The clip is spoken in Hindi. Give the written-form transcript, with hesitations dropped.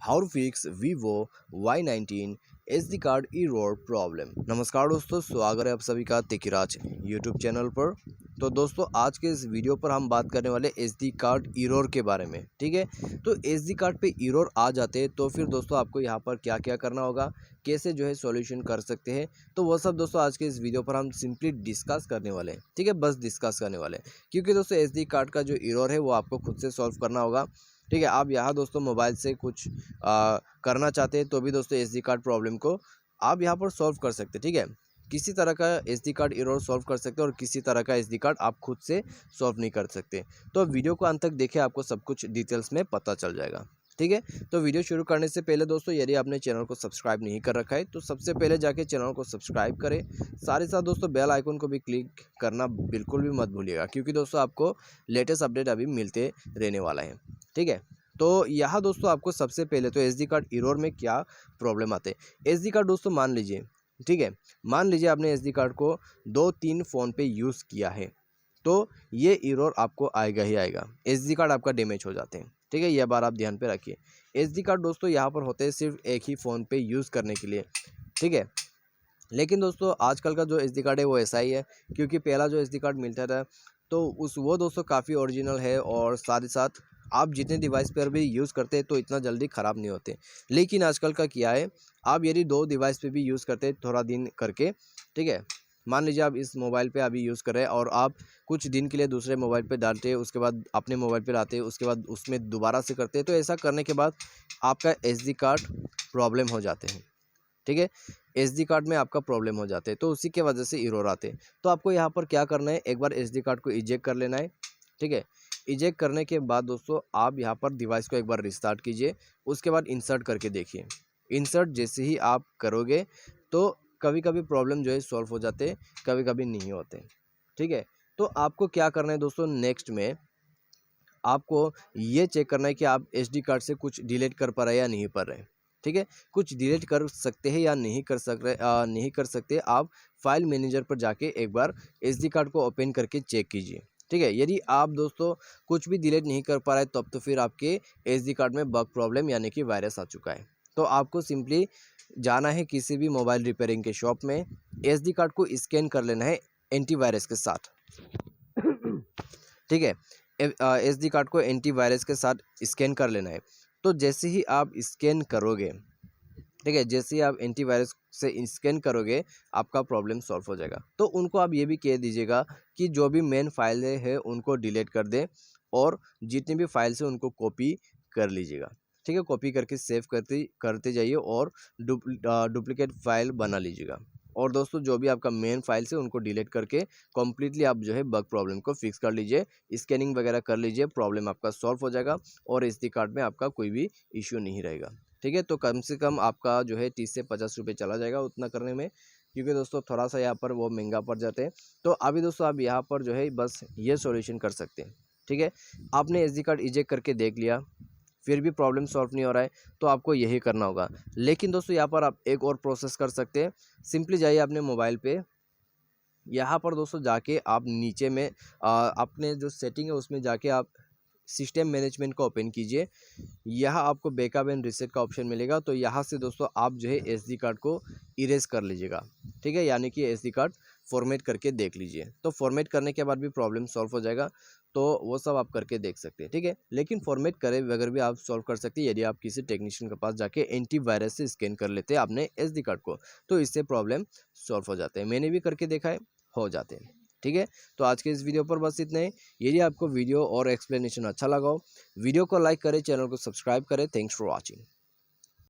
How fix Vivo Y19 SD card error problem. नमस्कार दोस्तों, स्वागत है आप सभी का तिकिराज यूट्यूब चैनल पर। तो दोस्तों, आज के इस वीडियो पर हम बात करने वाले SD कार्ड error के बारे में। ठीक है, तो SD कार्ड पे error आ जाते हैं तो फिर दोस्तों आपको यहाँ पर क्या क्या करना होगा, कैसे जो है सॉल्यूशन कर सकते हैं, तो वो सब दोस्तों आज के इस वीडियो पर हम सिंपली डिस्कस करने वाले हैं। ठीक है, बस डिस्कस करने वाले हैं, क्योंकि दोस्तों SD कार्ड का जो error है वो आपको खुद से सॉल्व करना होगा। ठीक है, आप यहाँ दोस्तों मोबाइल से कुछ करना चाहते हैं तो भी दोस्तों SD कार्ड प्रॉब्लम को आप यहाँ पर सॉल्व कर सकते हैं। ठीक है, किसी तरह का SD कार्ड एरर सॉल्व कर सकते हैं और किसी तरह का SD कार्ड आप खुद से सॉल्व नहीं कर सकते। तो वीडियो को अंत तक देखें, आपको सब कुछ डिटेल्स में पता चल जाएगा। ठीक है, तो वीडियो शुरू करने से पहले दोस्तों, यदि आपने चैनल को सब्सक्राइब नहीं कर रखा है तो सबसे पहले जाके चैनल को सब्सक्राइब करें। साथ ही साथ दोस्तों बेल आइकन को भी क्लिक करना बिल्कुल भी मत भूलिएगा, क्योंकि दोस्तों आपको लेटेस्ट अपडेट अभी मिलते रहने वाला है। ठीक है, तो यहाँ दोस्तों आपको सबसे पहले तो SD कार्ड एरर में क्या प्रॉब्लम आते हैं। SD कार्ड दोस्तों मान लीजिए, ठीक है, मान लीजिए आपने SD कार्ड को 2-3 फ़ोन पे यूज़ किया है तो ये एरर आपको आएगा ही आएगा। SD कार्ड आपका डैमेज हो जाते हैं। ठीक है, यह बात आप ध्यान पे रखिए। SD कार्ड दोस्तों यहाँ पर होते हैं सिर्फ एक ही फ़ोन पे यूज़ करने के लिए। ठीक है, लेकिन दोस्तों आजकल का जो SD कार्ड है वो ऐसा ही है, क्योंकि पहला जो SD कार्ड मिलता था तो वो दोस्तों काफ़ी ओरिजिनल है और साथ ही साथ आप जितने डिवाइस पर भी यूज़ करते हैं तो इतना जल्दी ख़राब नहीं होते। लेकिन आजकल का क्या है, आप यदि 2 डिवाइस पे भी यूज़ करते हैं थोड़ा दिन करके, ठीक है, मान लीजिए आप इस मोबाइल पे अभी यूज़ कर रहे हैं और आप कुछ दिन के लिए दूसरे मोबाइल पे डालते हैं, उसके बाद अपने मोबाइल पे लाते हैं, उसके बाद उसमें दोबारा से करते हैं, तो ऐसा करने के बाद आपका SD कार्ड प्रॉब्लम हो जाते हैं। ठीक है, SD कार्ड में आपका प्रॉब्लम हो जाते हैं, तो उसी के वजह से एरर आते हैं। तो आपको यहाँ पर क्या करना है, एक बार SD कार्ड को इजेक्ट कर लेना है। ठीक है, इजेक्ट करने के बाद दोस्तों आप यहाँ पर डिवाइस को एक बार रिस्टार्ट कीजिए, उसके बाद इंसर्ट करके देखिए। इंसर्ट जैसे ही आप करोगे तो कभी कभी प्रॉब्लम जो है सॉल्व हो जाते हैं, कभी कभी नहीं होते। ठीक है, तो आपको क्या करना है दोस्तों, नेक्स्ट में आपको ये चेक करना है कि आप SD कार्ड से कुछ डिलीट कर पा रहे हैं या नहीं कर रहे। ठीक है, कुछ डिलीट कर सकते हैं या नहीं कर सकते, आप फाइल मैनेजर पर जाके एक बार SD कार्ड को ओपन करके चेक कीजिए। ठीक है, यदि आप दोस्तों कुछ भी डिलीट नहीं कर पा रहे तब तो फिर आपके SD कार्ड में बग प्रॉब्लम यानी कि वायरस आ चुका है। तो आपको सिंपली जाना है किसी भी मोबाइल रिपेयरिंग के शॉप में, SD कार्ड को स्कैन कर लेना है एंटीवायरस के साथ। ठीक है, SD कार्ड को एंटीवायरस के साथ स्कैन कर लेना है। तो जैसे ही आप स्कैन करोगे, ठीक है, जैसे ही आप एंटीवायरस से स्कैन करोगे आपका प्रॉब्लम सॉल्व हो जाएगा। तो उनको आप ये भी कह दीजिएगा कि जो भी मेन फाइलें हैं उनको डिलीट कर दें और जितनी भी फाइल्स हैं उनको कॉपी कर लीजिएगा। ठीक है, कॉपी करके सेव करते करते जाइए और डुप्लीकेट फाइल बना लीजिएगा। और दोस्तों जो भी आपका मेन फाइल्स है उनको डिलीट करके कम्प्लीटली आप जो है बग प्रॉब्लम को फिक्स कर लीजिए, स्कैनिंग वगैरह कर लीजिए, प्रॉब्लम आपका सॉल्व हो जाएगा और SD कार्ड में आपका कोई भी इश्यू नहीं रहेगा। ठीक है, तो कम से कम आपका जो है 30 से 50 रुपये चला जाएगा उतना करने में, क्योंकि दोस्तों थोड़ा सा यहाँ पर वो महंगा पड़ जाते हैं। तो अभी दोस्तों आप यहाँ पर जो है बस ये सॉल्यूशन कर सकते हैं। ठीक है, आपने SD कार्ड इजेक्ट करके देख लिया, फिर भी प्रॉब्लम सॉल्व नहीं हो रहा है तो आपको यही करना होगा। लेकिन दोस्तों यहाँ पर आप एक और प्रोसेस कर सकते हैं। सिंपली जाइए अपने मोबाइल पे, यहाँ पर दोस्तों जाके आप नीचे में अपने जो सेटिंग है उसमें जाके आप सिस्टम मैनेजमेंट को ओपन कीजिए। यहाँ आपको बैकअप एंड रीसेट का ऑप्शन मिलेगा, तो यहाँ से दोस्तों आप जो है SD कार्ड को इरेज कर लीजिएगा। ठीक है, यानी कि SD कार्ड फॉर्मेट करके देख लीजिए, तो फॉर्मेट करने के बाद भी प्रॉब्लम सॉल्व हो जाएगा। तो वो सब आप करके देख सकते हैं। ठीक है, लेकिन फॉर्मेट करे बगैर भी आप सॉल्व कर सकते हैं यदि आप किसी टेक्नीशियन के पास जाके एंटीवायरस से स्कैन कर लेते हैं अपने SD कार्ड को, तो इससे प्रॉब्लम सॉल्व हो जाते हैं। मैंने भी करके देखा है, हो जाते हैं। ठीक है, तो आज के इस वीडियो पर बस इतना ही। यदि आपको वीडियो और एक्सप्लेनेशन अच्छा लगा हो, वीडियो को लाइक करें, चैनल को सब्सक्राइब करें। Thanks for watching.